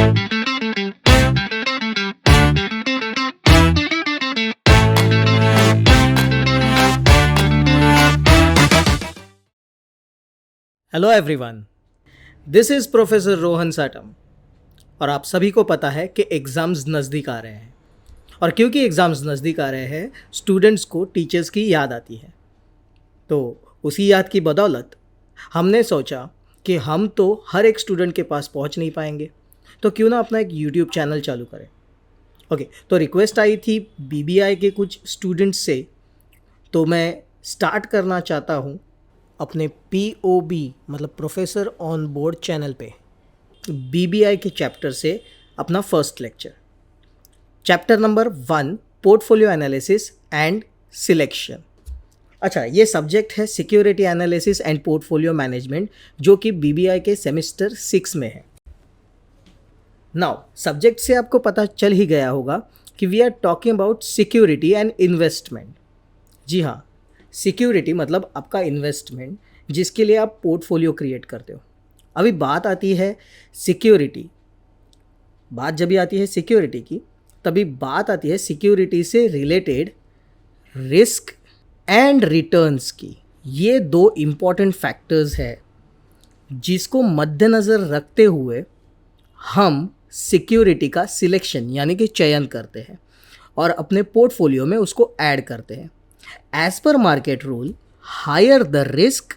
Hello everyone, this is professor Rohan Satam. और आप सभी को पता है कि एग्ज़ाम्स नज़दीक आ रहे हैं, और क्योंकि एग्ज़ाम्स नज़दीक आ रहे हैं स्टूडेंट्स को टीचर्स की याद आती है। तो उसी याद की बदौलत हमने सोचा कि हम तो हर एक स्टूडेंट के पास पहुंच नहीं पाएंगे, तो क्यों ना अपना एक यूट्यूब चैनल चालू करें। ओके, तो रिक्वेस्ट आई थी बीबीआई के कुछ स्टूडेंट्स से, तो मैं स्टार्ट करना चाहता हूँ अपने POB मतलब प्रोफेसर ऑन बोर्ड चैनल पे बीबीआई के चैप्टर से अपना first lecture, chapter number 1, portfolio analysis and selection. अच्छा, ये सब्जेक्ट है security analysis and portfolio management, जो कि बीबीआई के सेमेस्टर 6 में है। नाउ सब्जेक्ट से आपको पता चल ही गया होगा कि we are talking about security and investment. जी हाँ, सिक्योरिटी मतलब आपका इन्वेस्टमेंट, जिसके लिए आप पोर्टफोलियो क्रिएट करते हो। अभी बात आती है सिक्योरिटी, बात जब भी आती है सिक्योरिटी की, तभी बात आती है सिक्योरिटी से रिलेटेड रिस्क एंड रिटर्न्स की। ये दो इम्पॉर्टेंट फैक्टर्स है जिसको मद्देनज़र रखते हुए हम सिक्योरिटी का सिलेक्शन यानी कि चयन करते हैं और अपने पोर्टफोलियो में उसको ऐड करते हैं। As per market rule, higher the risk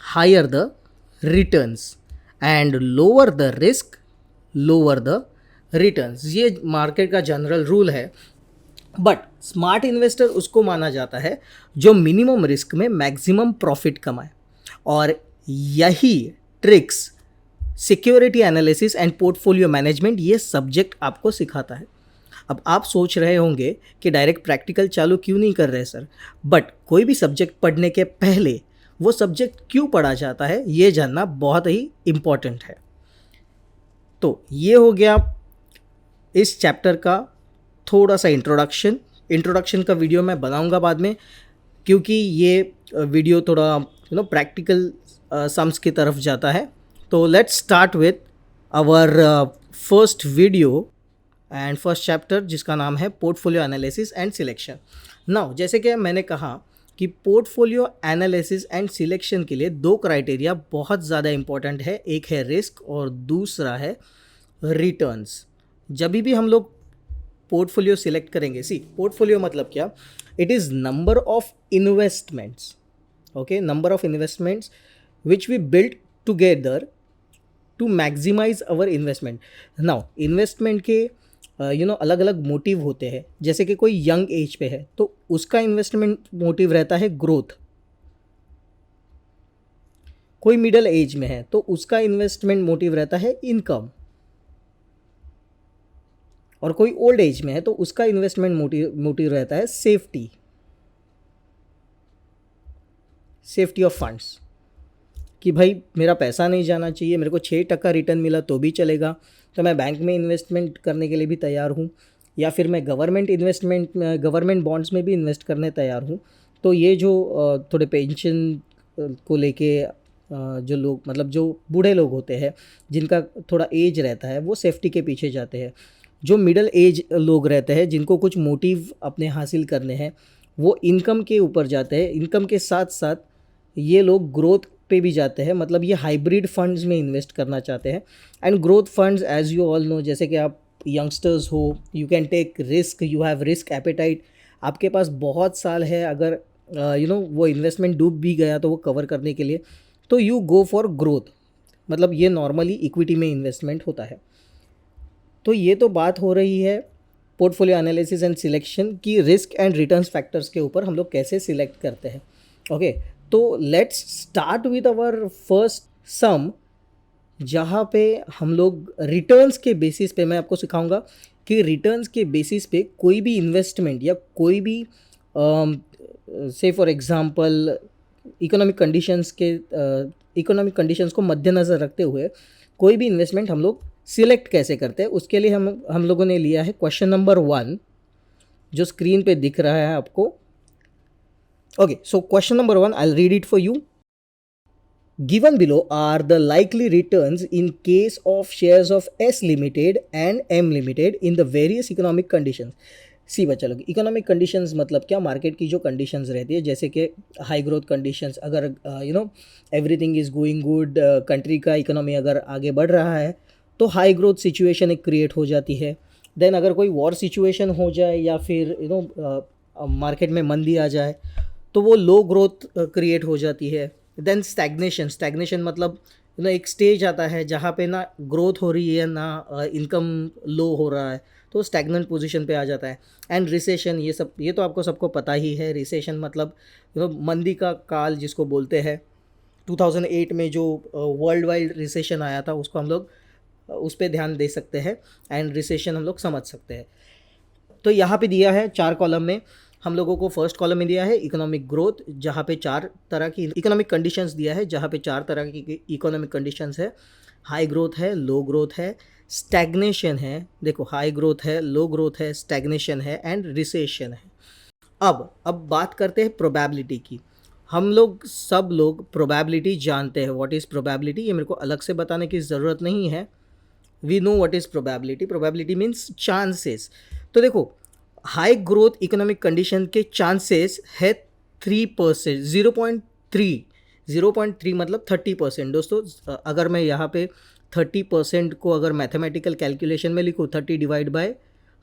higher the returns and lower the risk lower the returns. ये मार्केट का जनरल रूल है। बट स्मार्ट इन्वेस्टर उसको माना जाता है जो मिनिमम रिस्क में मैक्सिमम प्रॉफिट कमाए, और यही tricks security analysis and portfolio management ये सब्जेक्ट आपको सिखाता है। अब आप सोच रहे होंगे कि डायरेक्ट प्रैक्टिकल चालू क्यों नहीं कर रहे सर, बट कोई भी सब्जेक्ट पढ़ने के पहले वो सब्जेक्ट क्यों पढ़ा जाता है ये जानना बहुत ही इम्पॉर्टेंट है। तो ये हो गया इस चैप्टर का थोड़ा सा इंट्रोडक्शन का वीडियो मैं बनाऊंगा बाद में, क्योंकि ये वीडियो थोड़ा प्रैक्टिकल सम्स की तरफ जाता है। तो let's start with our first video and first chapter, जिसका नाम है portfolio analysis and selection. Now जैसे कि मैंने कहा कि पोर्टफोलियो एनालिसिस एंड सिलेक्शन के लिए दो क्राइटेरिया बहुत ज़्यादा इंपॉर्टेंट है, एक है रिस्क और दूसरा है रिटर्न्स। जब भी हम लोग पोर्टफोलियो सिलेक्ट करेंगे, पोर्टफोलियो मतलब क्या, it is number of investments, okay, number of investments which we build together to maximise our investment. Now investment के अलग अलग मोटिव होते हैं। जैसे कि कोई यंग एज पे है तो उसका इन्वेस्टमेंट मोटिव रहता है ग्रोथ, कोई मिडिल एज में है तो उसका इन्वेस्टमेंट मोटिव रहता है इनकम, और कोई ओल्ड एज में है तो उसका इन्वेस्टमेंट मोटिव रहता है सेफ्टी ऑफ फंड्स, कि भाई मेरा पैसा नहीं जाना चाहिए, मेरे को 6% रिटर्न मिला तो भी चलेगा, तो मैं बैंक में इन्वेस्टमेंट करने के लिए भी तैयार हूँ, या फिर मैं गवर्नमेंट बॉन्ड्स में भी इन्वेस्ट करने तैयार हूँ। तो ये जो थोड़े पेंशन को लेके जो लोग मतलब जो बूढ़े लोग होते हैं जिनका थोड़ा एज रहता है वो सेफ्टी के पीछे जाते हैं। जो मिडिल एज लोग रहते हैं जिनको कुछ मोटिव अपने हासिल करने हैं वो इनकम के ऊपर जाते हैं। इनकम के साथ साथ ये लोग ग्रोथ पे भी जाते हैं, मतलब ये हाइब्रिड फंड्स में इन्वेस्ट करना चाहते हैं। And growth funds as you all know, जैसे कि आप यंगस्टर्स हो, you can take risk, you have risk appetite, आपके पास बहुत साल है, अगर वो इन्वेस्टमेंट डूब भी गया तो वो कवर करने के लिए, तो यू गो फॉर ग्रोथ, मतलब ये नॉर्मली इक्विटी में इन्वेस्टमेंट होता है। तो ये तो बात हो रही है पोर्टफोलियो एनालिसिस एंड सिलेक्शन की, रिस्क एंड रिटर्न्स फैक्टर्स के ऊपर हम लोग कैसे सिलेक्ट करते हैं। ओके, तो let's start with our first sum, जहाँ पे हम लोग रिटर्न्स के बेसिस पे मैं आपको सिखाऊंगा कि रिटर्न्स के बेसिस पे कोई भी इन्वेस्टमेंट या कोई भी से फॉर एग्जांपल इकोनॉमिक कंडीशंस को मद्देनज़र रखते हुए कोई भी इन्वेस्टमेंट हम लोग सिलेक्ट कैसे करते हैं। उसके लिए हम लोगों ने लिया है क्वेश्चन नंबर 1 जो स्क्रीन पे दिख रहा है आपको। Okay, so question number 1, I'll read it for you. Given below are the likely returns in case of shares of S Limited and M Limited in the various economic conditions. सी बच्चा लोग, economic conditions मतलब क्या, market की जो conditions रहती है, जैसे कि हाई ग्रोथ कंडीशंस, अगर everything is going good, country का इकोनॉमी अगर आगे बढ़ रहा है तो हाई ग्रोथ सिचुएशन एक क्रिएट हो जाती है. देन अगर कोई वॉर सिचुएशन हो जाए या फिर मार्केट में मंदी आ जाए तो वो लो ग्रोथ क्रिएट हो जाती है. देन स्टैग्नेशन मतलब एक स्टेज आता है जहाँ पे ना ग्रोथ हो रही है ना इनकम लो हो रहा है, तो स्टैग्नेंट पोजीशन पे आ जाता है. एंड रिसेशन, ये तो आपको सबको पता ही है. रिसेशन मतलब मंदी का काल जिसको बोलते हैं. 2008 में जो वर्ल्ड वाइड रिसेशन आया था उसको हम लोग उस पर ध्यान दे सकते हैं एंड रिसेशन हम लोग समझ सकते हैं. तो यहाँ पे दिया है 4 कॉलम में. हम लोगों को फर्स्ट कॉलम में दिया है इकोनॉमिक ग्रोथ, जहाँ पे 4 तरह की इकोनॉमिक कंडीशंस दिया है, जहाँ पे 4 तरह की इकोनॉमिक कंडीशंस है. हाई ग्रोथ है, लो ग्रोथ है, स्टैग्नेशन है. देखो, हाई ग्रोथ है, लो ग्रोथ है, स्टैग्नेशन है एंड रिसेशन है. अब बात करते हैं प्रोबेबिलिटी की. हम लोग सब लोग प्रोबेबिलिटी जानते हैं. व्हाट इज़ प्रोबेबिलिटी, ये मेरे को अलग से बताने की ज़रूरत नहीं है. We know what is probability. Probability means chances. तो देखो, हाई ग्रोथ इकोनॉमिक कंडीशन के चांसेस है 3%, 0.3 मतलब 30%. दोस्तों, अगर मैं यहाँ पे 30% को अगर मैथमेटिकल कैलकुलेशन में लिखूँ, 30 डिवाइड बाय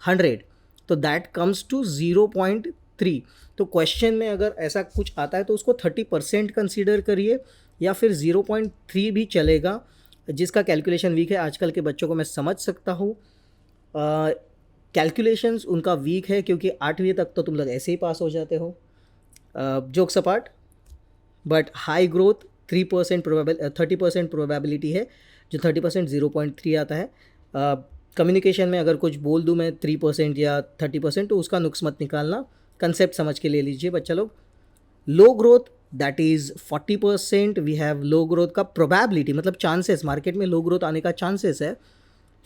100, तो दैट कम्स टू 0.3. तो क्वेश्चन में अगर ऐसा कुछ आता है तो उसको 30% कंसीडर करिए या फिर 0.3 भी चलेगा. जिसका कैलकुलेशन वीक है, आजकल के बच्चों को मैं समझ सकता हूँ. कैलकुलेशंस उनका वीक है क्योंकि 8वीं तक तो तुम लोग ऐसे ही पास हो जाते हो. Jokes apart, but high growth 30% probability है, जो 30% 0.3 आता है. कम्युनिकेशन में अगर कुछ बोल दूँ मैं 3% या 30%, तो उसका नुक्स मत निकालना, कंसेप्ट समझ के ले लीजिए बच्चा लोग. Low growth that is 40%. We have low growth का प्रोबेबिलिटी मतलब चांसेस, मार्केट में लो ग्रोथ आने का चांसेस है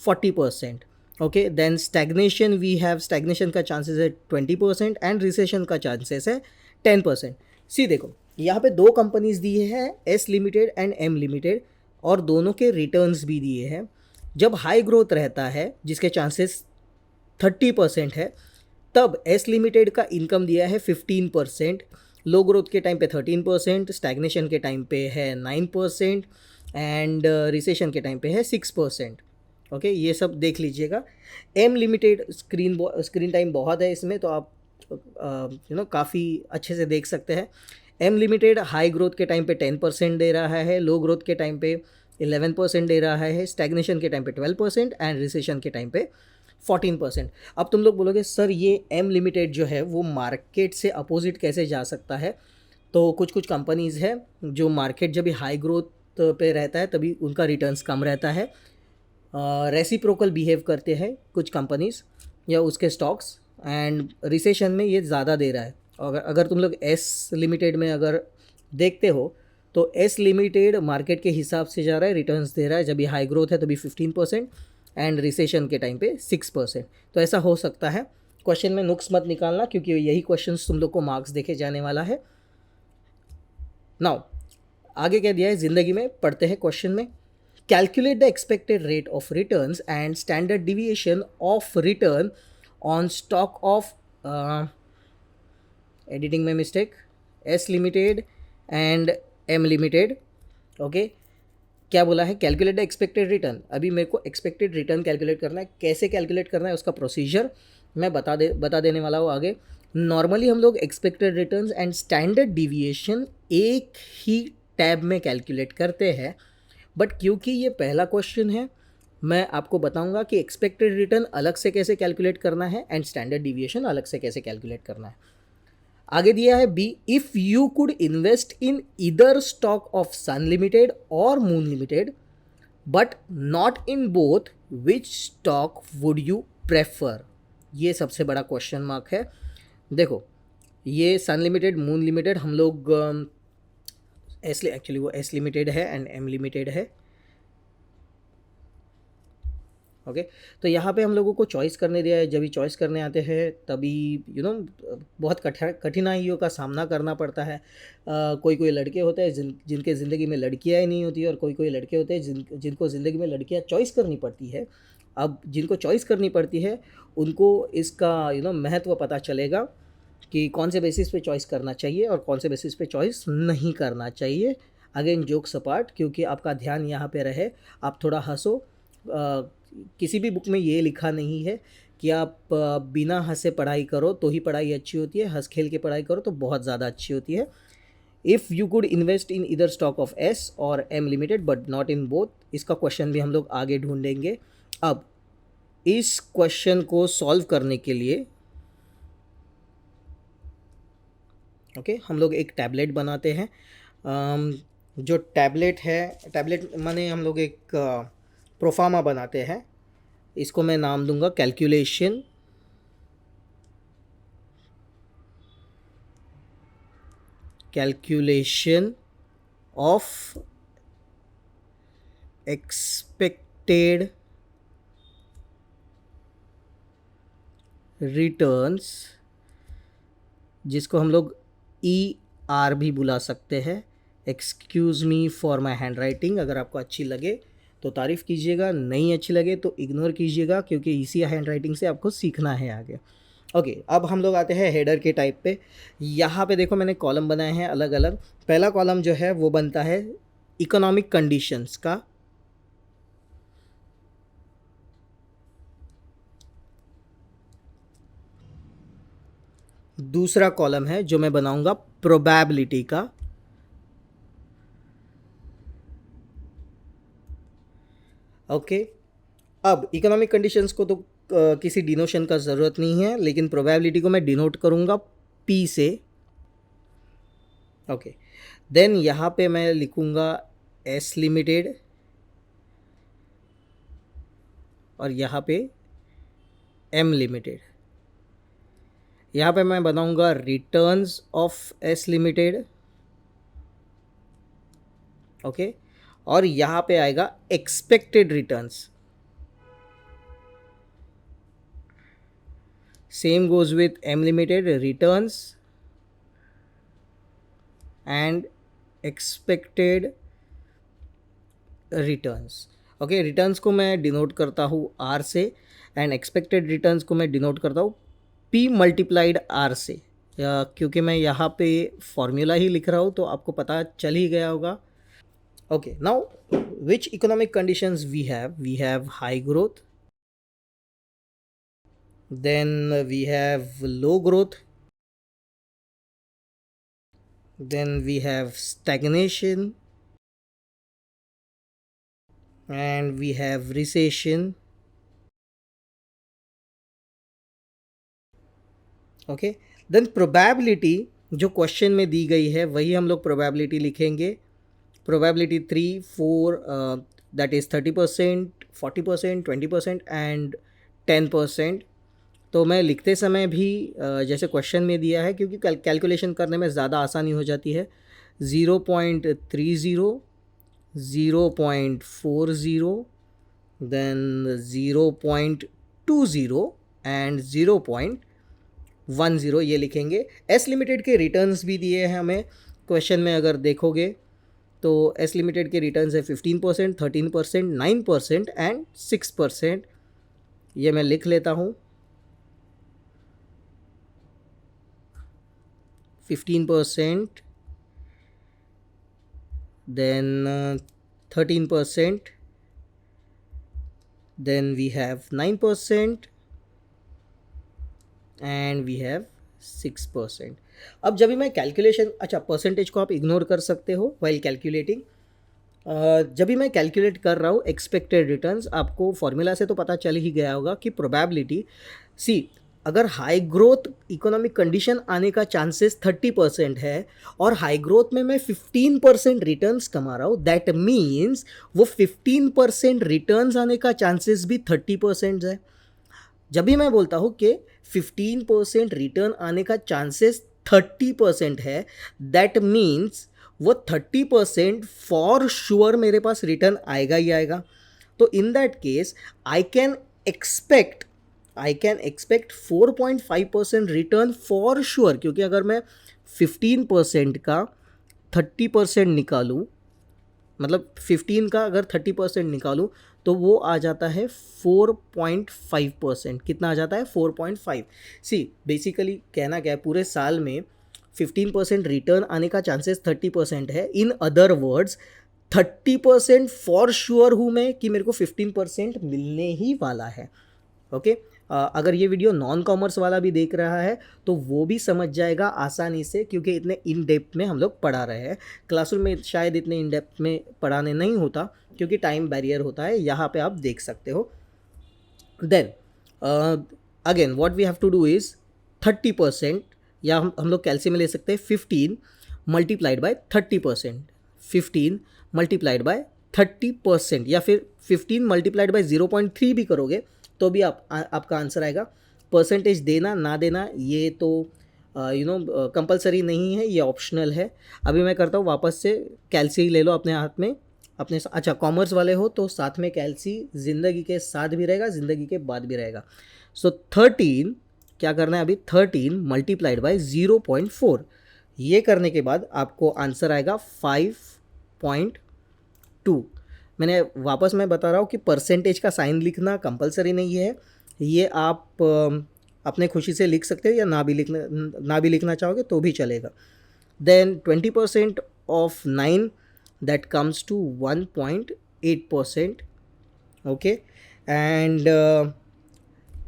40%. Okay, then stagnation, we have stagnation का चांसेस है 20% एंड रिसेशन का चांसेस है 10%. सी देखो, यहाँ पे 2 कंपनीज दिए हैं, S limited and M limited, और दोनों के रिटर्न्स भी दिए हैं. जब हाई ग्रोथ रहता है जिसके चांसेस 30% है, तब एस लिमिटेड का इनकम दिया है 15%, लो ग्रोथ के टाइम पे 13%, स्टैग्नेशन के टाइम पे है 9% एंड रिसेशन के टाइम पे है 6%. ओके, ये सब देख लीजिएगा. एम लिमिटेड स्क्रीन टाइम बहुत है इसमें, तो आप काफ़ी अच्छे से देख सकते हैं. एम लिमिटेड हाई ग्रोथ के टाइम पे 10% दे रहा है, लो ग्रोथ के टाइम पे 11% दे रहा है, स्टैग्नेशन के टाइम पे 12% एंड रिसेशन के टाइम पे 14%. अब तुम लोग बोलोगे सर ये एम लिमिटेड जो है वो मार्केट से अपोजिट कैसे जा सकता है. तो कुछ कंपनीज़ है जो मार्केट जब भी हाई ग्रोथ पे रहता है तभी उनका रिटर्न्स कम रहता है. रेसिप्रोकल बिहेव करते हैं कुछ कंपनीज़ या उसके स्टॉक्स, एंड रिसेशन में ये ज़्यादा दे रहा है. अगर तुम लोग एस लिमिटेड में अगर देखते हो तो एस लिमिटेड मार्केट के हिसाब से जा रहा है, रिटर्न्स दे रहा है. जब भी हाई ग्रोथ है तभी 15% एंड रिसेशन के टाइम पे 6%. तो ऐसा हो सकता है. क्वेश्चन में नुक्स मत निकालना क्योंकि यही क्वेश्चन तुम लोग को मार्क्स देखे जाने वाला है. नाउ आगे क्या दिया है ज़िंदगी में, पढ़ते हैं क्वेश्चन में. Calculate the expected rate of returns and standard deviation of return on stock of, editing में mistake, S limited and M limited. Okay, क्या बोला है, कैलकुलेट द एक्सपेक्टेड रिटर्न. अभी मेरे को एक्सपेक्टेड रिटर्न कैलकुलेट करना है. कैसे कैलकुलेट करना है उसका प्रोसीजर मैं बता देने वाला हूँ आगे. नॉर्मली हम लोग expected returns and standard deviation एक ही टैब में कैलकुलेट करते हैं, बट क्योंकि ये पहला क्वेश्चन है मैं आपको बताऊंगा कि एक्सपेक्टेड रिटर्न अलग से कैसे कैलकुलेट करना है एंड स्टैंडर्ड डिविएशन अलग से कैसे कैलकुलेट करना है. आगे दिया है B, if you could invest in either stock of Sun limited और Moon limited but not in both, which stock would you prefer. ये सबसे बड़ा क्वेश्चन मार्क है. देखो, ये सन लिमिटेड मून लिमिटेड हम लोग एक्चुअली वो एस लिमिटेड है एंड एम लिमिटेड है. ओके। तो यहाँ पे हम लोगों को चॉइस करने दिया है, जब भी चॉइस करने आते हैं तभी बहुत कठिनाइयों का सामना करना पड़ता है। कोई कोई लड़के होते हैं जिनके ज़िंदगी में लड़कियाँ ही नहीं होती, और कोई कोई लड़के होते हैं जिनको ज़िंदगी में लड़कियाँ चॉइस करनी पड़ती है। अब जिनको चॉइस करनी पड़ती है उनको इसका महत्व पता चलेगा कि कौन से बेसिस पे चॉइस करना चाहिए और कौन से बेसिस पे चॉइस नहीं करना चाहिए। अगेन जोक्स अपार्ट, क्योंकि आपका ध्यान यहाँ पे रहे, आप थोड़ा हंसो। किसी भी बुक में ये लिखा नहीं है कि आप बिना हंसे पढ़ाई करो तो ही पढ़ाई अच्छी होती है, हंस खेल के पढ़ाई करो तो बहुत ज़्यादा अच्छी होती है। If you could invest in either stock of S और M limited but not in both, इसका क्वेश्चन भी हम लोग आगे ढूंढेंगे। अब इस क्वेश्चन को सॉल्व करने के लिए ओके हम लोग एक टैबलेट बनाते हैं। जो टैबलेट है, टैबलेट माने हम लोग एक प्रोफार्मा बनाते हैं। इसको मैं नाम दूंगा कैलकुलेशन ऑफ एक्सपेक्टेड रिटर्न्स, जिसको हम लोग ER भी बुला सकते हैं। Excuse me for my hand writing. अगर आपको अच्छी लगे तो तारीफ़ कीजिएगा, नहीं अच्छी लगे तो इग्नोर कीजिएगा, क्योंकि इसी हैंड राइटिंग से आपको सीखना है आगे। ओके, अब हम लोग आते हैं हेडर के टाइप पे। यहाँ पे देखो मैंने कॉलम बनाए हैं अलग अलग। पहला कॉलम जो है वो बनता है इकोनॉमिक कंडीशंस का। दूसरा कॉलम है जो मैं बनाऊंगा प्रोबेबिलिटी का। ओके, अब इकोनॉमिक कंडीशंस को तो किसी डिनोशन का ज़रूरत नहीं है, लेकिन प्रोबेबिलिटी को मैं डिनोट करूंगा P से। ओके, देन यहाँ पे मैं लिखूंगा S लिमिटेड और यहाँ पे M लिमिटेड। यहाँ पे मैं बनाऊंगा returns of S limited. Okay, और यहाँ पे आएगा expected returns. Same goes with M limited, returns and expected returns. Okay, returns को मैं डिनोट करता हूँ R से एंड एक्सपेक्टेड रिटर्न्स को मैं डिनोट करता हूँ P मल्टीप्लाइड R से। क्योंकि मैं यहाँ पे फॉर्मूला ही लिख रहा हूँ तो आपको पता चल ही गया होगा। Okay, now which economic conditions we have? We have high growth, then we have low growth, then we have stagnation, and we have recession. Okay, then probability जो क्वेश्चन में दी गई है वही हम लोग प्रोबेबिलिटी लिखेंगे। Probability 3, 4, that is 30%, 40%, 20% and 10%। तो मैं लिखते समय भी जैसे क्वेश्चन में दिया है, क्योंकि कैलकुलेशन करने में ज़्यादा आसानी हो जाती है, 0.30, 0.40, देन 0.20 एंड 0.10 ये लिखेंगे। एस लिमिटेड के रिटर्न्स भी दिए हैं हमें क्वेश्चन में, अगर देखोगे तो एस लिमिटेड के रिटर्न्स है 15%, 13%, 9% एंड 6%। ये मैं लिख लेता हूँ, 15%, then 13%, then we have 9% and we have 6%। अब जब भी मैं कैलकुलेशन, अच्छा परसेंटेज को आप इग्नोर कर सकते हो वाइल कैलकुलेटिंग। जब भी मैं कैलकुलेट कर रहा हूँ एक्सपेक्टेड रिटर्न्स, आपको फॉर्मूला से तो पता चल ही गया होगा कि प्रोबेबिलिटी सी, अगर हाई ग्रोथ इकोनॉमिक कंडीशन आने का चांसेस 30% है और हाई ग्रोथ में मैं 15% रिटर्न्स कमा रहा हूँ, दैट मीन्स वो 15% रिटर्न्स आने का चांसेस भी 30% है। जब भी मैं बोलता हूँ कि 15% रिटर्न आने का चांसेस 30% है, दैट मीन्स वो 30% फॉर श्योर मेरे पास रिटर्न आएगा ही आएगा। तो in that case I can expect 4.5% return for sure, क्योंकि अगर मैं 15% का 30% निकालूं, मतलब 15 का अगर 30% निकालूं तो वो आ जाता है 4.5%। कितना आ जाता है? 4.5। सी बेसिकली कहना क्या है, पूरे साल में 15% रिटर्न आने का चांसेस 30% है। In other words 30% for sure हूँ मैं कि मेरे को 15% मिलने ही वाला है। ओके अगर ये वीडियो नॉन कॉमर्स वाला भी देख रहा है तो वो भी समझ जाएगा आसानी से, क्योंकि इतने इन डेप्थ में हम लोग पढ़ा रहे हैं। क्लासरूम में शायद इतने इन डेप्थ में पढ़ाने नहीं होता क्योंकि टाइम बैरियर होता है। यहाँ पे आप देख सकते हो। Then again what we have to do is 30%, या हम लोग कैल्सी में ले सकते हैं 15 मल्टीप्लाइड बाय 30%, 15 मल्टीप्लाइड बाय 30%, या फिर 15 मल्टीप्लाइड बाय 0.3 भी करोगे तो भी आपका आंसर आएगा। परसेंटेज देना ना देना ये तो कंपलसरी नहीं है, ये ऑप्शनल है। अभी मैं करता हूँ वापस से, कैल्सी ले लो अपने हाथ में अपने। अच्छा कॉमर्स वाले हो तो साथ में कैल्सी ज़िंदगी के साथ भी रहेगा, ज़िंदगी के बाद भी रहेगा। सो 13 क्या करना है अभी, 13 मल्टीप्लाइड बाय 0.4, ये करने के बाद आपको आंसर आएगा 5.2। मैंने वापस मैं बता रहा हूँ कि परसेंटेज का साइन लिखना कंपलसरी नहीं है, ये आप अपने खुशी से लिख सकते हो, या ना भी लिखना चाहोगे तो भी चलेगा। Then 20% of 9 that comes to 1.8%, okay, and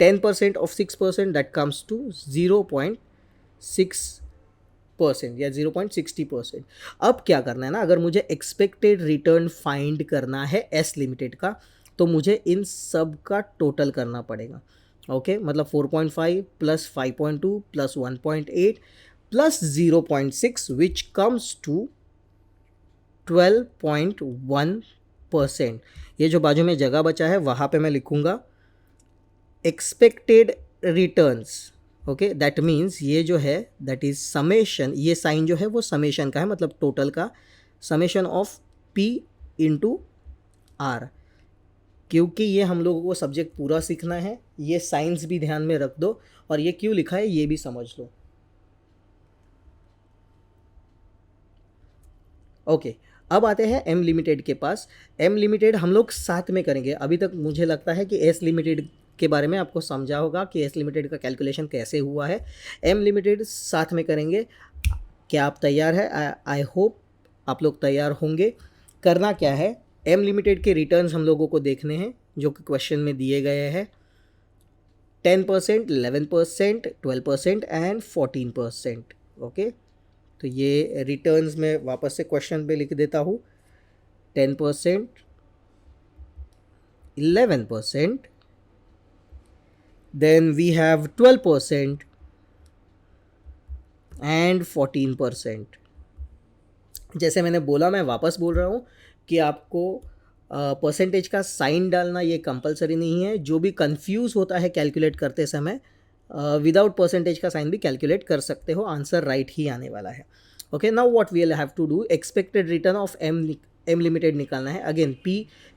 10% of 6% that comes to 0.6% या 0.60%। अब क्या करना है ना, अगर मुझे एक्सपेक्टेड रिटर्न फाइंड करना है एस लिमिटेड का, तो मुझे इन सब का टोटल करना पड़ेगा। ओके मतलब 4.5 plus 5.2 plus 1.8 plus 0.6 which comes to 12.1%। ये जो बाजू में जगह बचा है वहाँ पे मैं लिखूँगा expected returns. Okay that means ये जो है दैट इज समेशन, ये साइन जो है वो समेशन का है, मतलब टोटल का summation of P into R. क्योंकि ये हम लोगों को सब्जेक्ट पूरा सीखना है, ये साइंस भी ध्यान में रख दो, और ये क्यों लिखा है ये भी समझ लो। ओके अब आते हैं एम लिमिटेड के पास। एम लिमिटेड हम लोग साथ में करेंगे। अभी तक मुझे लगता है कि एस लिमिटेड के बारे में आपको समझा होगा कि एस लिमिटेड का कैलकुलेशन कैसे हुआ है। एम लिमिटेड साथ में करेंगे। क्या आप तैयार है? आई होप आप लोग तैयार होंगे। करना क्या है, एम लिमिटेड के रिटर्न्स हम लोगों को देखने हैं जो कि क्वेश्चन में दिए गए हैं। 10%, 11%, 12% एंड 14%। ओके तो ये रिटर्न्स में वापस से क्वेश्चन पे लिख देता हूँ। 10%, 11%, then we have 12% and 14%। जैसे मैंने बोला, मैं वापस बोल रहा हूँ कि आपको परसेंटेज का साइन डालना ये कंपलसरी नहीं है। जो भी कंफ्यूज होता है कैलकुलेट करते समय, विदाउट परसेंटेज का साइन भी कैलकुलेट कर सकते हो, आंसर राइट ही आने वाला है। Okay now what we will have to do, expected return of M limited निकालना है। अगेन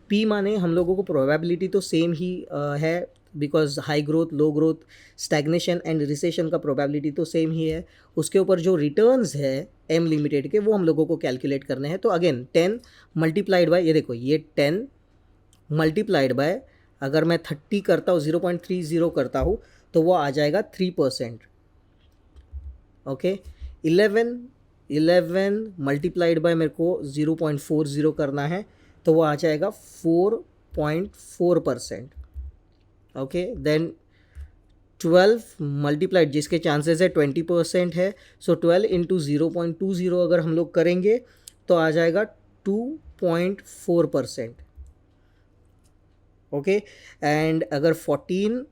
पी माने हम लोगों को प्रोबेबिलिटी तो सेम ही है, because high growth, low growth, stagnation and recession का प्रोबेबिलिटी तो सेम ही है। उसके ऊपर जो रिटर्न्स है एम लिमिटेड के वो हम लोगों को कैलकुलेट करने हैं। तो अगेन 10 मल्टीप्लाइड बाय, ये देखो ये 10 मल्टीप्लाइड बाय, अगर मैं 30 करता हूँ 0.30 करता हूँ तो वो आ जाएगा 3%। ओके 11 मल्टीप्लाइड बाय मेरे को 0.40 करना है तो वो आ जाएगा 4.4%। ओके देन 12 मल्टीप्लाइड, जिसके चांसेस है 20% है, सो 12 इंटू 0.20 अगर हम लोग करेंगे तो आ जाएगा 2.4%। ओके एंड अगर 14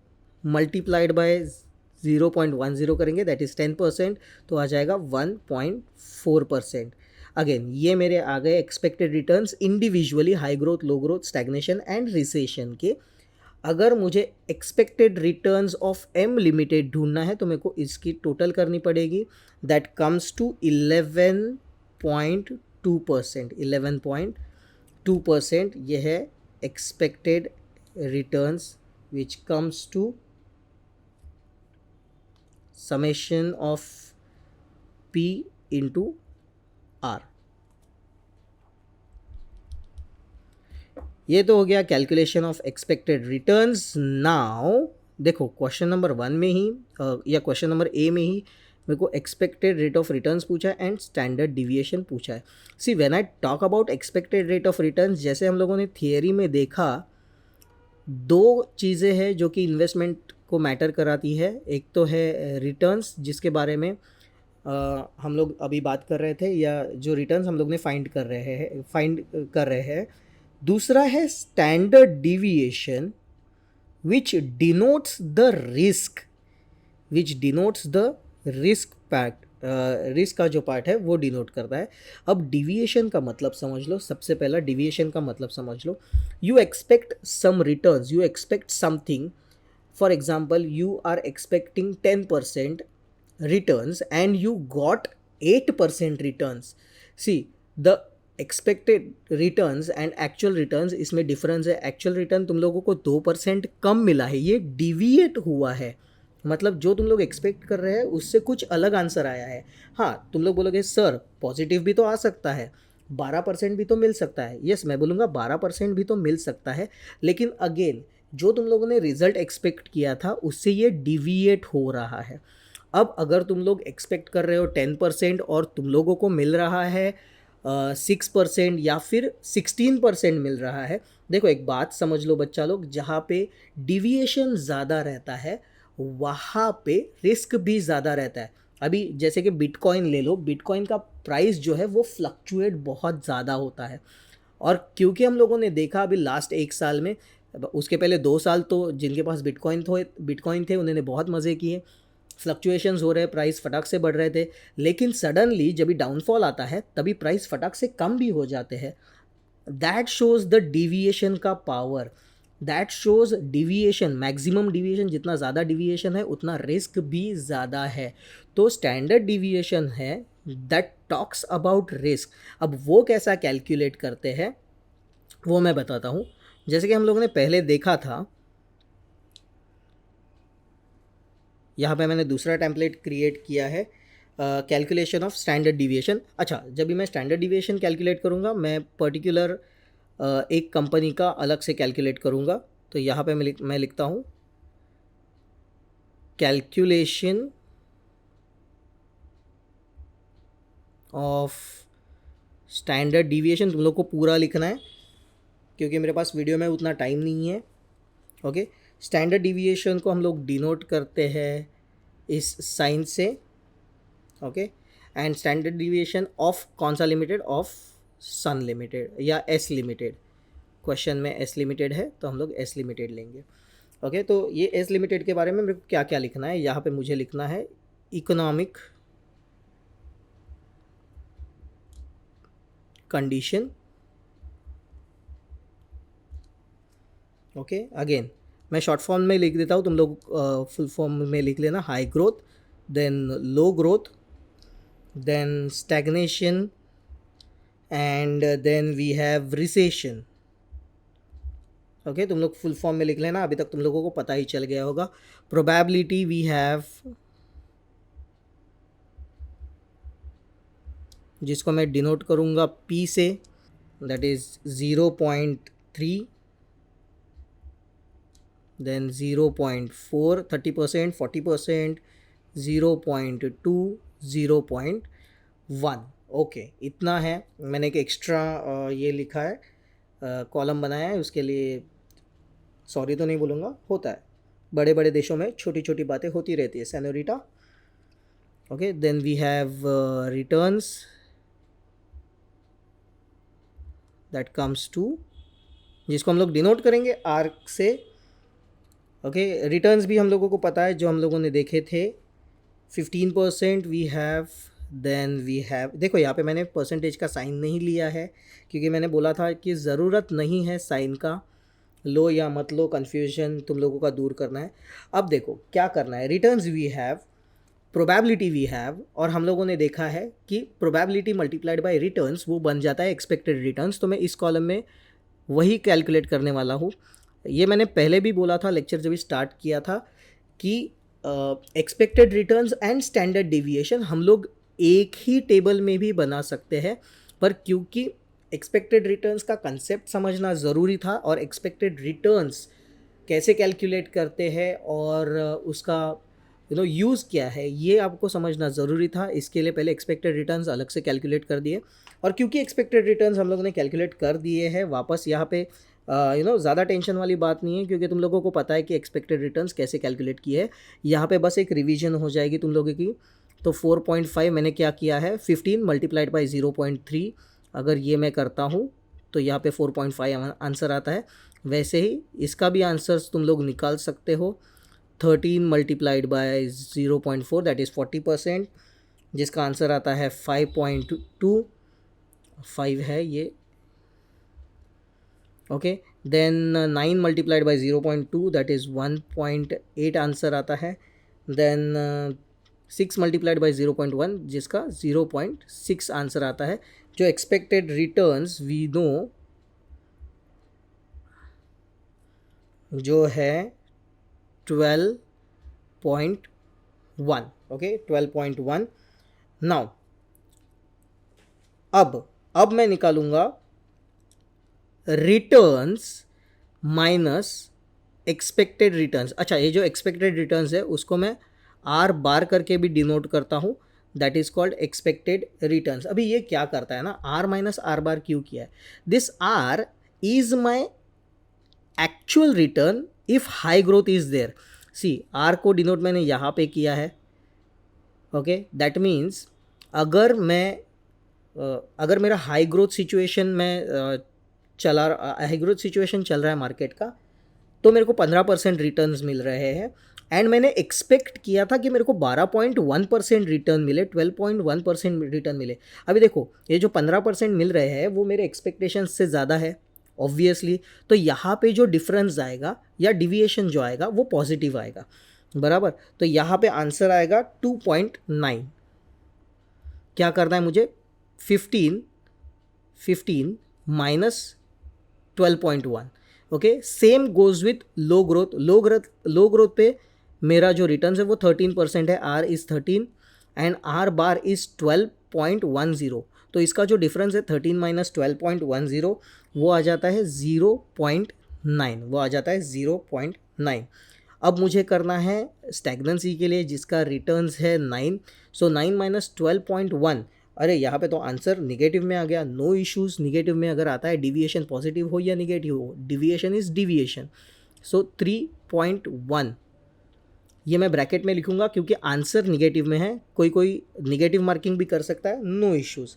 मल्टीप्लाइड बाय 0.10 करेंगे दैट इज़ 10%, तो आ जाएगा 1.4%। अगेन ये मेरे आ गए expected returns individually, high growth, low growth, stagnation and recession के। अगर मुझे expected returns of M limited ढूंढना है तो मेरे को इसकी टोटल करनी पड़ेगी, दैट कम्स टू 11.2%। 11.2% ये है expected returns which comes to summation of P into R. ये तो हो गया calculation of expected returns. Now देखो क्वेश्चन नंबर 1 में ही या क्वेश्चन नंबर ए में ही मेरे को एक्सपेक्टेड रेट ऑफ रिटर्न्स पूछा है एंड स्टैंडर्ड डिविएशन पूछा है. See when I talk about expected rate of returns, जैसे हम लोगों ने थियरी में देखा, दो चीज़ें हैं जो कि इन्वेस्टमेंट को मैटर कराती है. एक तो है रिटर्न्स, जिसके बारे में हम लोग अभी बात कर रहे थे, या जो रिटर्न्स हम लोग ने फाइंड कर रहे हैं. दूसरा है standard deviation which denotes the risk, risk का जो पार्ट है वो डिनोट करता है. अब डिविएशन का मतलब समझ लो. सबसे पहला डिविएशन का मतलब समझ लो. You expect some returns, you expect something. For example, you are expecting 10% returns and you got 8% returns. See, the expected returns and actual returns, इसमें डिफरेंस है. एक्चुअल रिटर्न तुम लोगों को 2% कम मिला है, ये डिविएट हुआ है. मतलब जो तुम लोग एक्सपेक्ट कर रहे हैं उससे कुछ अलग आंसर आया है. हाँ, तुम लोग बोलोगे सर पॉजिटिव भी तो आ सकता है, 12% भी तो मिल सकता है. यस, मैं बोलूँगा 12% भी तो मिल सकता है, लेकिन अगेन जो तुम लोगों ने रिजल्ट एक्सपेक्ट किया था उससे ये डिविएट हो रहा है. अब अगर तुम लोग एक्सपेक्ट कर रहे हो 10% और तुम लोगों को मिल रहा है 6% या फिर 16% मिल रहा है, देखो एक बात समझ लो बच्चा लोग, जहाँ पे डिविएशन ज़्यादा रहता है वहाँ पे रिस्क भी ज़्यादा रहता है. अभी जैसे कि बिटकॉइन ले लो, बिटकॉइन का प्राइस जो है वो फ्लक्चुएट बहुत ज़्यादा होता है. और क्योंकि हम लोगों ने देखा अभी लास्ट 1 साल में, उसके पहले 2 साल तो जिनके पास बिटकॉइन थे उन्होंने बहुत मज़े किए. फ्लक्चुएशंस हो रहे, प्राइस फटाक से बढ़ रहे थे, लेकिन सडनली जब भी डाउनफॉल आता है तभी प्राइस फटाक से कम भी हो जाते हैं. दैट शोज़ द डिविएशन का power. That shows deviation, maximum deviation, जितना ज़्यादा डिविएशन है उतना रिस्क भी ज़्यादा है. तो स्टैंडर्ड डिविएशन है दैट टॉक्स अबाउट रिस्क. अब वो कैसा कैलकुलेट करते हैं वो मैं बताता हूँ. जैसे कि हम लोगों ने पहले देखा था, यहाँ पे मैंने दूसरा टेम्पलेट क्रिएट किया है, कैलकुलेशन ऑफ स्टैंडर्ड डिविएशन. अच्छा, जब भी मैं स्टैंडर्ड डिविएशन कैलकुलेट करूँगा मैं पर्टिकुलर एक कंपनी का अलग से कैलकुलेट करूँगा. तो यहाँ पे मैं लिखता हूँ कैलकुलेशन ऑफ स्टैंडर्ड डिविएशन. तुम लोग को पूरा लिखना है क्योंकि मेरे पास वीडियो में उतना टाइम नहीं है. ओके, स्टैंडर्ड डिविएशन को हम लोग डिनोट करते हैं इस साइन से. Okay, and standard deviation of कौन सा लिमिटेड, ऑफ सन लिमिटेड या एस लिमिटेड. क्वेश्चन में एस लिमिटेड है तो हम लोग एस लिमिटेड लेंगे. ओके, तो ये एस लिमिटेड के बारे में मेरे को क्या क्या लिखना है, यहाँ पे मुझे लिखना है इकोनॉमिक कंडीशन. ओके, अगेन मैं शॉर्ट फॉर्म में लिख देता हूँ, तुम लोग फुल फॉर्म में लिख लेना. High growth, then low growth, then stagnation, and then we have recession. Okay, तुम लोग फुल फॉर्म में लिख लेना, अभी तक तुम लोगों को पता ही चल गया होगा. प्रोबेबिलिटी वी हैव, जिसको मैं डिनोट करूँगा P से, दैट इज़ 0.3, then 0.4, 30%, 40%, 0.2, 0.1. ओके, इतना है. मैंने एक एक्स्ट्रा ये लिखा है, कॉलम बनाया है, उसके लिए सॉरी तो नहीं बोलूँगा, होता है. बड़े बड़े देशों में छोटी छोटी बातें होती रहती है, senorita. Okay, then we have returns that comes to, जिसको हम लोग डिनोट करेंगे आर्क से. ओके, रिटर्न्स भी हम लोगों को पता है जो हम लोगों ने देखे थे. 15% we have, then we have, देखो यहाँ पे मैंने परसेंटेज का साइन नहीं लिया है क्योंकि मैंने बोला था कि ज़रूरत नहीं है साइन का. लो या मत लो, कन्फ्यूजन तुम लोगों का दूर करना है. अब देखो क्या करना है. Returns we have, probability we have, और हम लोगों ने देखा है कि प्रोबेबिलिटी मल्टीप्लाइड बाय रिटर्न्स वो बन जाता है एक्सपेक्टेड रिटर्न्स. तो मैं इस कॉलम में वही कैलकुलेट करने वाला हूँ। ये मैंने पहले भी बोला था, लेक्चर जब भी स्टार्ट किया था, कि expected returns and standard deviation हम लोग एक ही टेबल में भी बना सकते हैं, पर क्योंकि एक्सपेक्टेड रिटर्न्स का कंसेप्ट समझना ज़रूरी था और एक्सपेक्टेड रिटर्न्स कैसे कैलकुलेट करते हैं और उसका यूज़ क्या है ये आपको समझना ज़रूरी था, इसके लिए पहले एक्सपेक्टेड रिटर्न्स अलग से कैलकुलेट कर दिए। और क्योंकि एक्सपेक्टेड रिटर्न्स हम लोगों ने कैलकुलेट कर दिए हैं, वापस यहाँ पे ज़्यादा टेंशन वाली बात नहीं है, क्योंकि तुम लोगों को पता है कि एक्सपेक्टेड रिटर्न्स कैसे कैलकुलेट किए है। यहाँ पे बस एक रिवीजन हो जाएगी तुम लोगों की। तो 4.5 मैंने क्या किया है, 15 मल्टीप्लाइड बाई 0.3 अगर ये मैं करता हूँ तो यहाँ पे 4.5 आंसर आता है। वैसे ही इसका भी आंसर्स तुम लोग निकाल सकते हो। 13 मल्टीप्लाइड बाय 0.4 दैट इज़ 40%, जिसका आंसर आता है 5.25 है ये। Okay, then 9 multiplied by 0.2 that is 1.8 answer आता है। देन 6 मल्टीप्लाइड बाय 0.1 जिसका 0.6 आंसर आता है। जो एक्सपेक्टेड रिटर्न्स वी नो जो है 12.1। ओके, 12.1। नाउ अब मैं निकालूंगा रिटर्न्स माइनस एक्सपेक्टेड रिटर्न्स। अच्छा, ये जो एक्सपेक्टेड रिटर्न्स है उसको मैं आर बार करके भी डिनोट करता हूँ, that is called expected returns. अभी ये क्या करता है ना, आर माइनस आर बार क्यों किया है? This R is my actual return if high growth is there. See, R को डिनोट मैंने यहाँ पे किया है। ओके, दैट मीन्स अगर मेरा हाई ग्रोथ सिचुएशन में हाई ग्रोथ सिचुएशन चल रहा है मार्केट का, तो मेरे को 15% रिटर्न्स मिल रहे हैं, एंड मैंने एक्सपेक्ट किया था कि मेरे को 12.1% रिटर्न मिले, 12.1% रिटर्न मिले। अभी देखो, ये जो 15% मिल रहे हैं वो मेरे एक्सपेक्टेशन से ज़्यादा है ऑब्वियसली, तो यहाँ पे जो डिफरेंस आएगा या डिविएशन जो आएगा वो पॉजिटिव आएगा, बराबर। तो यहाँ पे आंसर आएगा 2.9। क्या करना है मुझे, 15 minus 12.1। Okay, same goes with low growth. Low growth पे मेरा जो रिटर्न है वो 13% है, R is 13 and R bar is 12.10। तो इसका जो डिफरेंस है 13 माइनस 12.10 वो आ जाता है 0.9। अब मुझे करना है स्टैग्नेंसी के लिए जिसका रिटर्न्स है 9। सो 9 माइनस 12.1, अरे यहाँ पे तो आंसर निगेटिव में आ गया। नो इश्यूज़, निगेटिव में अगर आता है, डिविएशन पॉजिटिव हो या निगेटिव हो, डिविएशन इज़ डिविएशन। सो 3.1 ये मैं ब्रैकेट में लिखूंगा क्योंकि आंसर निगेटिव में है। कोई निगेटिव मार्किंग भी कर सकता है, नो इश्यूज़।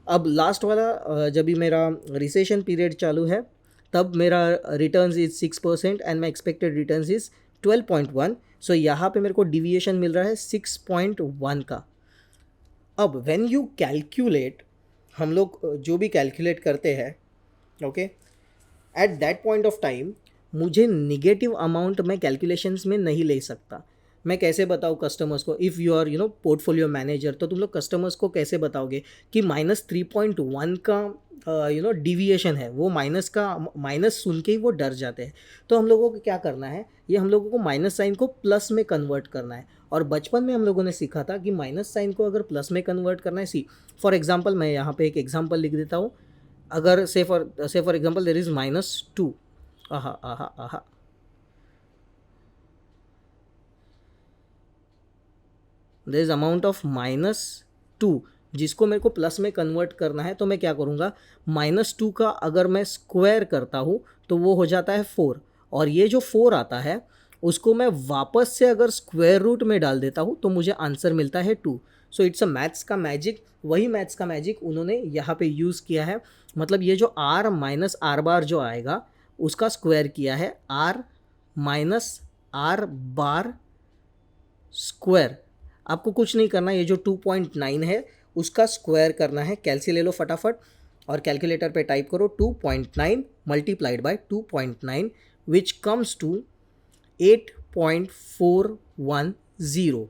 अब लास्ट वाला, जब भी मेरा रिसेशन पीरियड चालू है तब मेरा returns is 6% and my expected returns is 12.1। सो यहाँ पे मेरे को डिविएशन मिल रहा है 6.1 का। अब व्हेन यू कैलकुलेट, हम लोग जो भी कैलकुलेट करते हैं, okay, at that point of time मुझे निगेटिव अमाउंट मैं कैलकुलेशंस में नहीं ले सकता। मैं कैसे बताऊँ कस्टमर्स को? If you are portfolio manager, तो तुम लोग कस्टमर्स को कैसे बताओगे कि -3.1 का डिविएशन है, वो माइनस सुन के ही वो डर जाते हैं। तो हम लोगों को क्या करना है, ये हम लोगों को माइनस साइन को प्लस में कन्वर्ट करना है। और बचपन में हम लोगों ने सीखा था कि माइनस साइन को अगर प्लस में कन्वर्ट करना है, सी फॉर एग्जाम्पल, मैं यहाँ पे एक एग्जाम्पल लिख देता हूँ। अगर से फॉर एग्जाम्पल देयर इज़ -2, आहा, देयर इज अमाउंट ऑफ -2 जिसको मेरे को प्लस में कन्वर्ट करना है। तो मैं क्या करूँगा, -2 का अगर मैं स्क्वायर करता हूँ तो वो हो जाता है 4, और ये जो 4 आता है उसको मैं वापस से अगर स्क्वायर रूट में डाल देता हूँ तो मुझे आंसर मिलता है 2। सो इट्स अ मैथ्स का मैजिक। वही मैथ्स का मैजिक उन्होंने यहाँ पे यूज़ किया है। मतलब ये जो r माइनस आर बार जो आएगा उसका स्क्वायर किया है, r minus R bar square. आपको कुछ नहीं करना, ये जो 2.9 है उसका स्क्वायर करना है। कैलसी ले लो फटाफट और कैलकुलेटर पे टाइप करो 2.9 multiplied by 2.9 which comes to 8.410।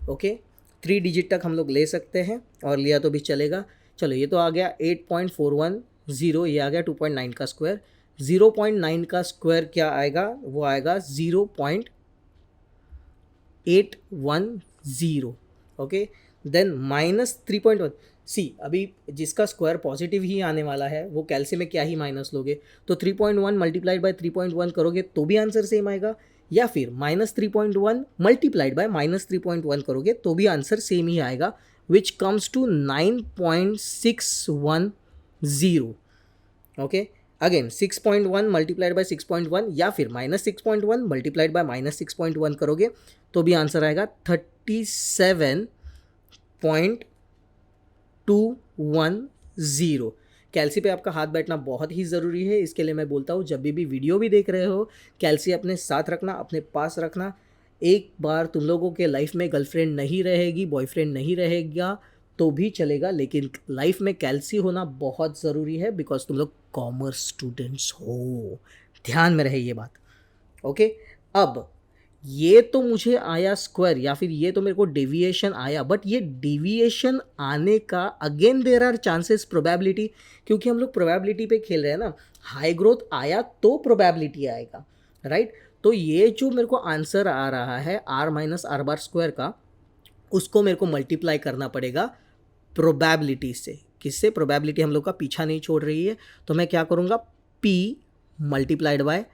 Okay, 3 digit तक हम लोग ले सकते हैं और लिया तो भी चलेगा। चलो, ये तो आ गया 8.410, ये आ गया 2.9 का स्क्वायर, 0.9 का स्क्वायर क्या आएगा, वो आएगा 0.810. Okay, then -3.1. सी, अभी जिसका स्क्वायर पॉजिटिव ही आने वाला है वो कैल्सी में क्या ही माइनस लोगे, तो 3.1 मल्टीप्लाइड बाय 3.1 करोगे तो भी आंसर सेम आएगा, या फिर -3.1 मल्टीप्लाइड बाय -3.1 करोगे तो भी आंसर सेम ही आएगा, which comes to 9.610. Okay, again 6.1 multiplied by 6.1 या फिर -6.1 मल्टीप्लाइड बाय -6.1 करोगे तो भी आंसर आएगा 37.210. कैल्सी पे आपका हाथ बैठना बहुत ही ज़रूरी है, इसके लिए मैं बोलता हूँ जब भी वीडियो भी देख रहे हो कैल्सी अपने साथ रखना, अपने पास रखना. एक बार तुम लोगों के लाइफ में गर्लफ्रेंड नहीं रहेगी, बॉयफ्रेंड नहीं रहेगा तो भी चलेगा, लेकिन लाइफ में कैल्सी होना बहुत ज़रूरी है, बिकॉज तुम लोग कॉमर्स स्टूडेंट्स हो. ध्यान में रहे ये बात. ओके, अब ये तो मुझे आया स्क्वायर या फिर ये तो मेरे को डेविएशन आया, बट ये डेविएशन आने का again there are chances, probability, क्योंकि हम लोग प्रोबेबिलिटी पे खेल रहे हैं ना. हाई ग्रोथ आया तो प्रोबेबिलिटी आएगा, राइट. तो ये जो मेरे को आंसर आ रहा है r minus R bar square का, उसको मेरे को मल्टीप्लाई करना पड़ेगा प्रोबेबिलिटी से. किससे? प्रोबेबिलिटी हम लोग का पीछा नहीं छोड़ रही है, तो मैं क्या करूँगा, p multiplied by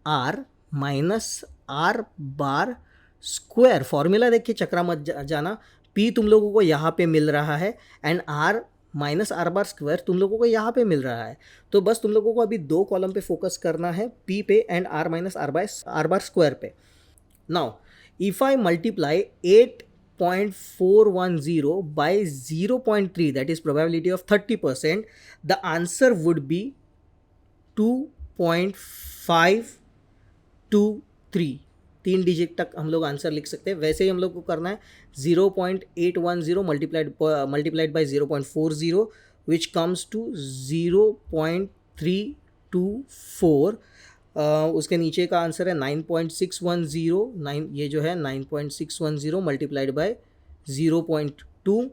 r minus R bar square. Formula देख के चक्रा मत जाना. p तुम लोगों को यहाँ पे मिल रहा है and r minus R bar square तुम लोगों को यहाँ पे मिल रहा है. तो बस तुम लोगों को अभी दो कॉलम पे फोकस करना है, p पे and r minus R bar square पे. Now if I multiply 8.410 by 0.3, that is probability of 30%, the answer would be 2.523. 3 digit तक हम लोग आंसर लिख सकते हैं. वैसे ही हम लोग को करना है 0.810 multiplied by 0.40 which comes to 0.324. उसके नीचे का आंसर है 9.610. ये जो है 9.610 मल्टीप्लाइड बाय 0.2,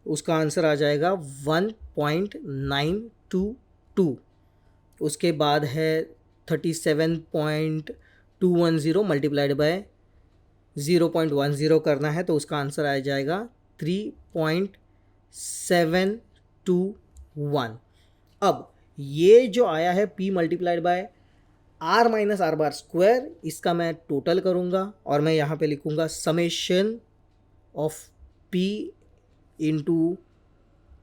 उसका आंसर आ जाएगा 1.922. उसके बाद है 37.210 मल्टीप्लाइड बाय 0.10 करना है, तो उसका आंसर आ जाएगा 3.721. अब ये जो आया है p multiplied by r minus R bar square, इसका मैं टोटल करूँगा और मैं यहाँ पे लिखूँगा summation of p into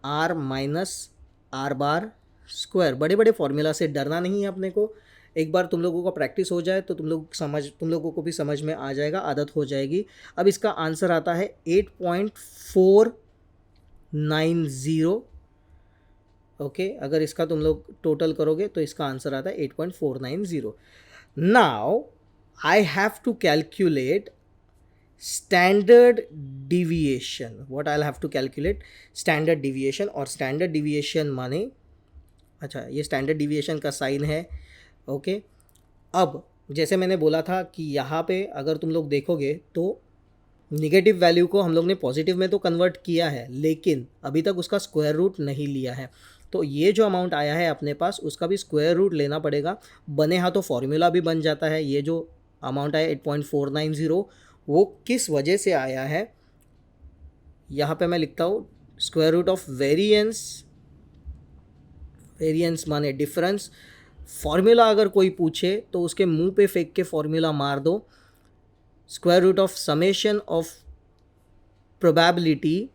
r minus R bar square. बड़े बड़े फॉर्मूला से डरना नहीं है अपने को. एक बार तुम लोगों का प्रैक्टिस हो जाए तो तुम लोगों को भी समझ में आ जाएगा, आदत हो जाएगी. अब इसका आंसर आता है 8.490. ओके, अगर इसका तुम लोग टोटल करोगे तो इसका आंसर आता है 8.490. Now I have to calculate standard deviation. What I have to calculate? Standard deviation. और स्टैंडर्ड डिविएशन माने, अच्छा ये स्टैंडर्ड डिविएशन का साइन है. ओके, अब जैसे मैंने बोला था कि यहाँ पे अगर तुम लोग देखोगे तो निगेटिव वैल्यू को हम लोग ने पॉजिटिव में तो कन्वर्ट किया है, लेकिन अभी तक उसका स्क्वायर रूट नहीं लिया है. तो ये जो अमाउंट आया है अपने पास, उसका भी स्क्वायर रूट लेना पड़ेगा. बने हाँ तो फॉर्मूला भी बन जाता है. ये जो अमाउंट आया 8.490, वो किस वजह से आया है, यहाँ पे मैं लिखता हूँ square root of variance. Variance माने डिफरेंस. फॉर्मूला अगर कोई पूछे तो उसके मुंह पे फेंक के फॉर्मूला मार दो. Square root of summation of probability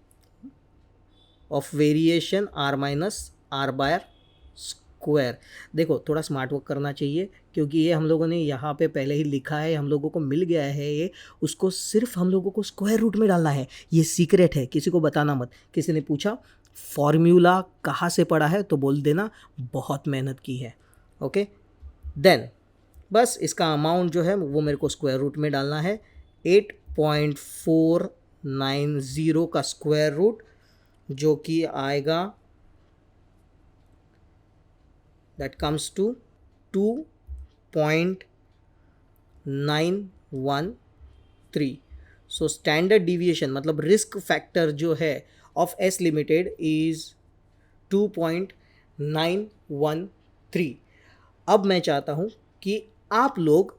of variation r minus R bar square. देखो थोड़ा स्मार्ट वर्क करना चाहिए, क्योंकि ये हम लोगों ने यहाँ पे पहले ही लिखा है, हम लोगों को मिल गया है ये. उसको सिर्फ हम लोगों को स्क्वायर रूट में डालना है. ये सीक्रेट है, किसी को बताना मत. किसी ने पूछा फॉर्मूला कहाँ से पढ़ा है तो बोल देना बहुत मेहनत की है. ओके, देन बस इसका अमाउंट जो है वो मेरे को स्क्वायर रूट में डालना है. 8.490 का स्क्वायर रूट जो कि आएगा, that comes to 2.913. So standard deviation मतलब रिस्क फैक्टर जो है ऑफ एस लिमिटेड इज 2.913. अब मैं चाहता हूँ कि आप लोग,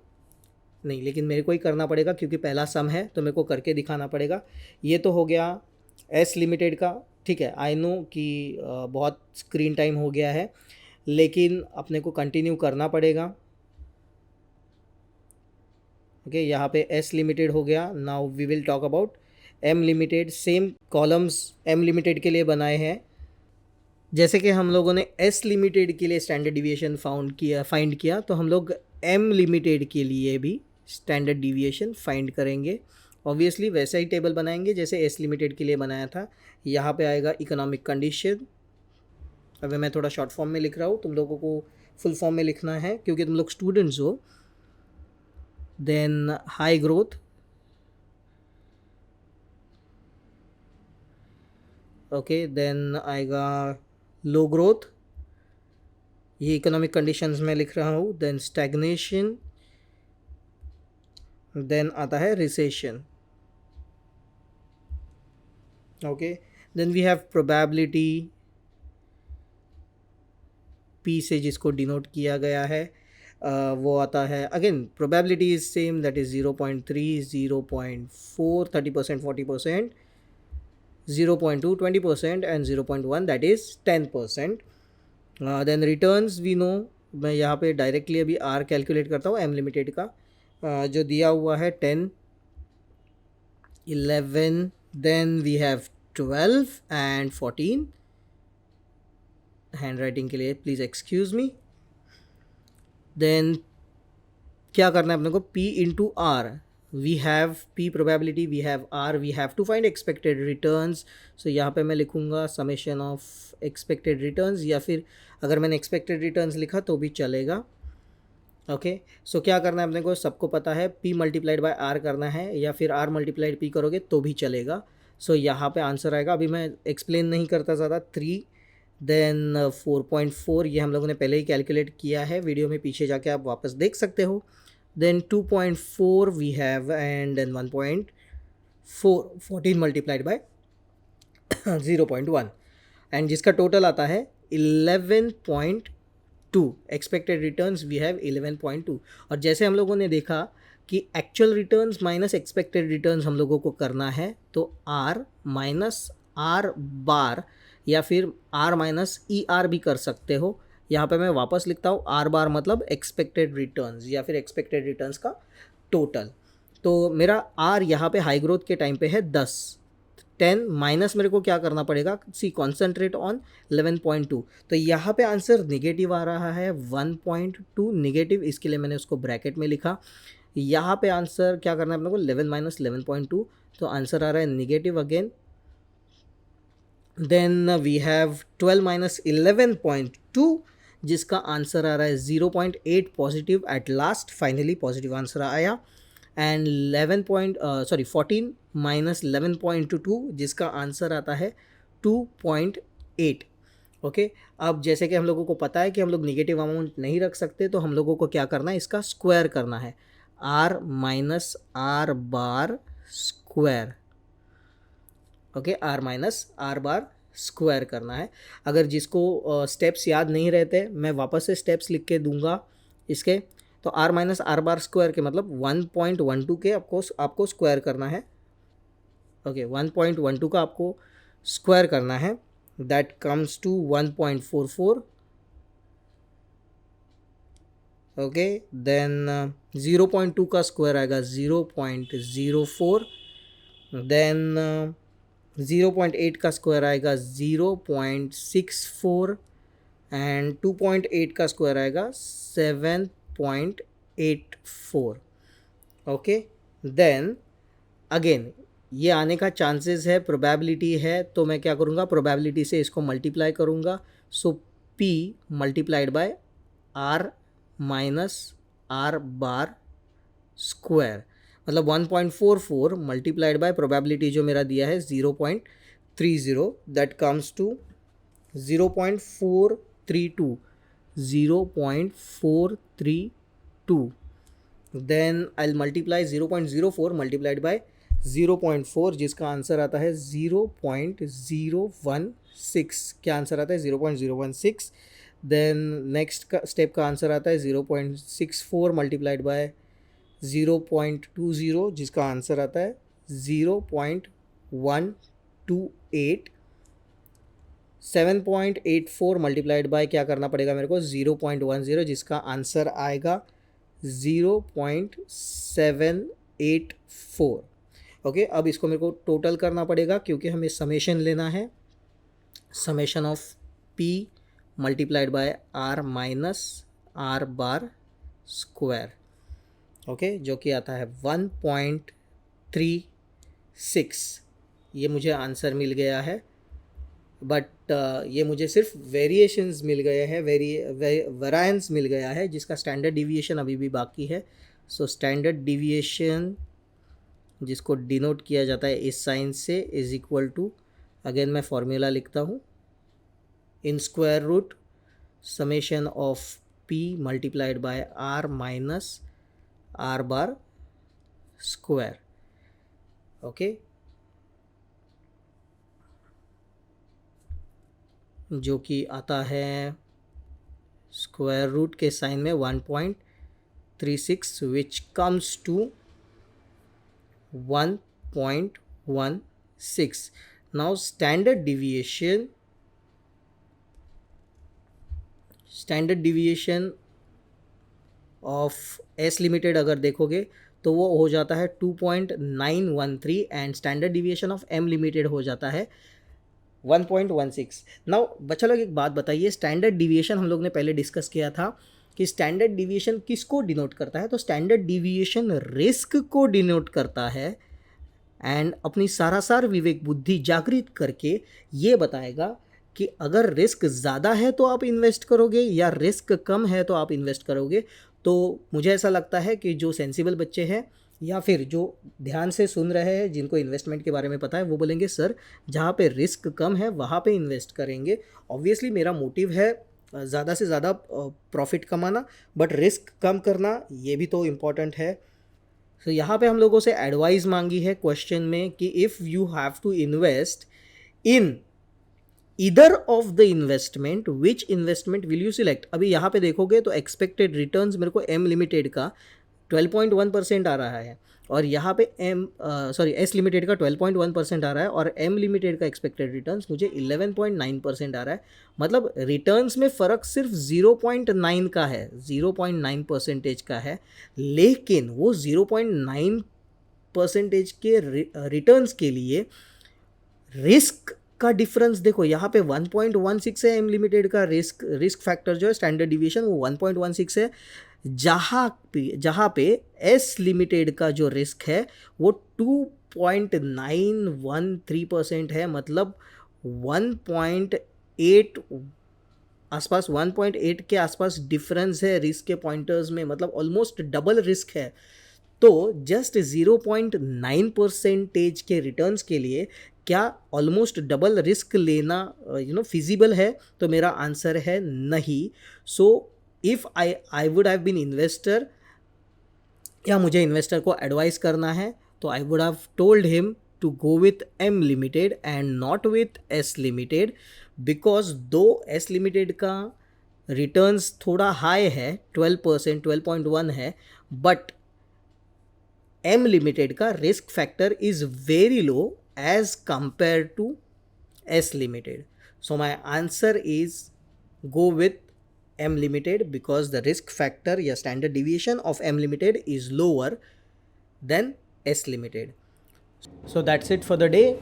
नहीं लेकिन मेरे को ही करना पड़ेगा क्योंकि पहला सम है तो मेरे को करके दिखाना पड़ेगा। ये तो हो गया एस लिमिटेड का, ठीक है। आई नो कि बहुत स्क्रीन टाइम हो गया है, लेकिन अपने को कंटिन्यू करना पड़ेगा। ओके, यहाँ पे एस लिमिटेड हो गया। Now we will talk about M limited. Same columns M limited के लिए बनाए हैं। जैसे कि हम लोगों ने एस लिमिटेड के लिए स्टैंडर्ड डिविएशन फाइंड किया, तो हम लोग एम लिमिटेड के लिए भी स्टैंडर्ड डिविएशन फाइंड करेंगे। ऑब्वियसली वैसा ही टेबल बनाएंगे जैसे एस लिमिटेड के लिए बनाया था। यहाँ पे आएगा इकोनॉमिक कंडीशन। अभी मैं थोड़ा शॉर्ट फॉर्म में लिख रहा हूँ, तुम लोगों को फुल फॉर्म में लिखना है क्योंकि तुम लोग स्टूडेंट्स हो। Then high growth, okay. Then आएगा लो ग्रोथ, ये इकोनॉमिक कंडीशंस में लिख रहा हूँ। देन स्टैग्नेशन, देन आता है recession, okay. Then we have probability, P से जिसको डिनोट किया गया है वो आता है। Again probability is same, that is 0.3, 0.4 30%, 40%, 0.2 20%, and 0.1 that is 10%। Then returns we know, मैं यहाँ पे डायरेक्टली अभी आर कैलकुलेट करता हूँ एम लिमिटेड का। जो दिया हुआ है 10, 11, then we have 12 and 14। Handwriting के लिए प्लीज़ एक्सक्यूज मी। देन क्या करना है अपने को, P into R. We have P probability, we have R, we have to find expected returns. So यहाँ पे मैं लिखूँगा समेशन ऑफ एक्सपेक्टेड रिटर्न्स, या फिर अगर मैंने एक्सपेक्टेड रिटर्न्स लिखा तो भी चलेगा। ओके, सो क्या करना है अपने को, सबको पता है P मल्टीप्लाइड बाय R करना है, या फिर R मल्टीप्लाइड P करोगे तो भी चलेगा। सो यहाँ पे आंसर आएगा, अभी मैं एक्सप्लेन नहीं करता ज़्यादा, 3। देन 4.4, ये हम लोगों ने पहले ही कैलकुलेट किया है, वीडियो में पीछे जाके आप वापस देख सकते हो। Then 2.4 we have, and then 1.4, 14 multiplied by 0.1, and जिसका टोटल आता है 11.2। Expected returns we have 11.2। और जैसे हम लोगों ने देखा कि actual returns minus expected returns हम लोगों को करना है, तो R माइनस R बार या फिर R माइनस ER भी कर सकते हो। यहाँ पे मैं वापस लिखता हूँ, R बार मतलब एक्सपेक्टेड रिटर्न्स या फिर एक्सपेक्टेड रिटर्न्स का टोटल। तो मेरा R यहाँ पे हाई ग्रोथ के टाइम पे है 10, 10 माइनस मेरे को क्या करना पड़ेगा, सी कॉन्सेंट्रेट ऑन 11.2। तो यहाँ पे आंसर निगेटिव आ रहा है 1.2 निगेटिव, इसके लिए मैंने उसको ब्रैकेट में लिखा। यहाँ पे आंसर क्या करना है अपने को, 11 माइनस 11.2, तो आंसर आ रहा है negative again. Then we have 12 minus 11.2, जिसका आंसर आ रहा है 0.8 positive at last, finally positive answer आया। एंड 14 माइनस 11.2, जिसका आंसर आता है 2.8। ओके, अब जैसे कि हम लोगों को पता है कि हम लोग निगेटिव अमाउंट नहीं रख सकते, तो हम लोगों को क्या करना है, इसका स्क्वायर करना है, R minus R bar square. Okay, R minus R bar square करना है। अगर जिसको स्टेप्स याद नहीं रहते, मैं वापस से स्टेप्स लिख के दूंगा इसके। तो R minus R bar square के मतलब 1.12 के आपको स्क्वायर करना है। ओके, 1.12 का आपको स्क्वायर करना है, that comes to 1.44। Okay, then 0.2 का स्क्वायर आएगा 0.04। देन 0.8 का स्क्वायर आएगा 0.64, एंड 2.8 का स्क्वायर आएगा 7.84। ओके, देन अगेन ये आने का चांसेस है, प्रोबेबिलिटी है, तो मैं क्या करूँगा, प्रोबेबिलिटी से इसको मल्टीप्लाई करूँगा। सो P multiplied by R minus R bar square, मतलब 1.44 मल्टीप्लाइड बाय प्रोबेबिलिटी जो मेरा दिया है 0.30, that comes to 0.432, 0.432। Then I multiply 0.04 multiplied by 0.4, जिसका आंसर आता है 0.016। क्या आंसर आता है, 0.016। देन नेक्स्ट का स्टेप का आंसर आता है 0.64 मल्टीप्लाइड बाय 0.20 जिसका आंसर आता है 0.128। 7.84 मल्टीप्लाइड बाय क्या करना पड़ेगा मेरे को 0.10 जिसका आंसर आएगा 0.784। ओके, अब इसको मेरे को टोटल करना पड़ेगा क्योंकि हमें समेशन लेना है। Summation of P multiplied by R minus R bar square, okay, जो कि आता है 1.36। ये मुझे आंसर मिल गया है, बट ये मुझे सिर्फ वेरिएशंस मिल गए हैं, वेरिएंस मिल गया है, जिसका स्टैंडर्ड डिविएशन अभी भी बाकी है। सो स्टैंडर्ड डिविएशन जिसको डिनोट किया जाता है इस साइन से इज इक्वल टू, अगेन मैं फॉर्मूला लिखता हूँ, in square root summation of P multiplied by R minus R bar square. Okay, जो कि आता है स्क्वायर रूट के साइन में 1.36 which comes to 1.16। Now standard deviation of S limited अगर देखोगे तो वो हो जाता है 2.913 and standard deviation of M limited हो जाता है 1.16। नाउ बच्चा लोग एक बात बताइए, स्टैंडर्ड डिविएशन हम लोग ने पहले डिस्कस किया था कि स्टैंडर्ड डिविएशन किसको डिनोट करता है, तो स्टैंडर्ड डिविएशन रिस्क को डिनोट करता है एंड अपनी सारासार विवेक बुद्धि जागृत करके ये बताएगा कि अगर रिस्क ज़्यादा है तो आप इन्वेस्ट करोगे या रिस्क कम है तो आप इन्वेस्ट करोगे। तो मुझे ऐसा लगता है कि जो सेंसिबल बच्चे हैं या फिर जो ध्यान से सुन रहे हैं, जिनको इन्वेस्टमेंट के बारे में पता है, वो बोलेंगे सर जहाँ पे रिस्क कम है वहाँ पे इन्वेस्ट करेंगे। ऑब्वियसली मेरा मोटिव है ज़्यादा से ज़्यादा प्रॉफिट कमाना, बट रिस्क कम करना ये भी तो इम्पॉर्टेंट है। तो यहाँ पे हम लोगों से एडवाइस मांगी है क्वेश्चन में कि if you have to invest in either of the investment which investment will you select. अभी यहाँ पे देखोगे तो एक्सपेक्टेड रिटर्न्स मेरे को M लिमिटेड का 12.1% आ रहा है और यहाँ पे S लिमिटेड का 12.1% आ रहा है और M लिमिटेड का एक्सपेक्टेड रिटर्न्स मुझे 11.9% आ रहा है। मतलब रिटर्न्स में फ़र्क सिर्फ 0.9 का है, 0.9% का है, लेकिन वो 0.9% के रिटर्न्स के लिए रिस्क का डिफरेंस देखो, यहाँ पे 1.16 है M लिमिटेड का रिस्क फैक्टर जो है स्टैंडर्ड डिविएशन वो 1.16 है, जहाँ पे S लिमिटेड का जो रिस्क है वो 2.913% है। मतलब 1.8 आसपास, 1.8 के आसपास डिफरेंस है रिस्क के पॉइंटर्स में, मतलब ऑलमोस्ट डबल रिस्क है। तो जस्ट 0.9% के रिटर्न्स के लिए क्या ऑलमोस्ट डबल रिस्क लेना फिजिबल है? तो मेरा आंसर है नहीं। So if I would have been investor या मुझे इन्वेस्टर को एडवाइस करना है तो I would have told him to go with M limited and not with S limited, because though S limited का रिटर्न्स थोड़ा हाई है, 12%, 12.1 है, बट M लिमिटेड का risk factor is very low as compared to S limited. So my answer is go with M limited because the risk factor या standard deviation of M limited is lower than S limited. So that's it for the day.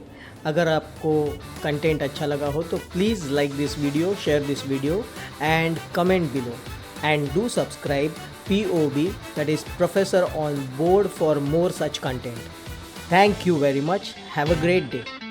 अगर आपको content अच्छा लगा हो तो please like this video, share this video and comment below and do subscribe POB, that is Professor on Board, for more such content. Thank you very much. Have a great day.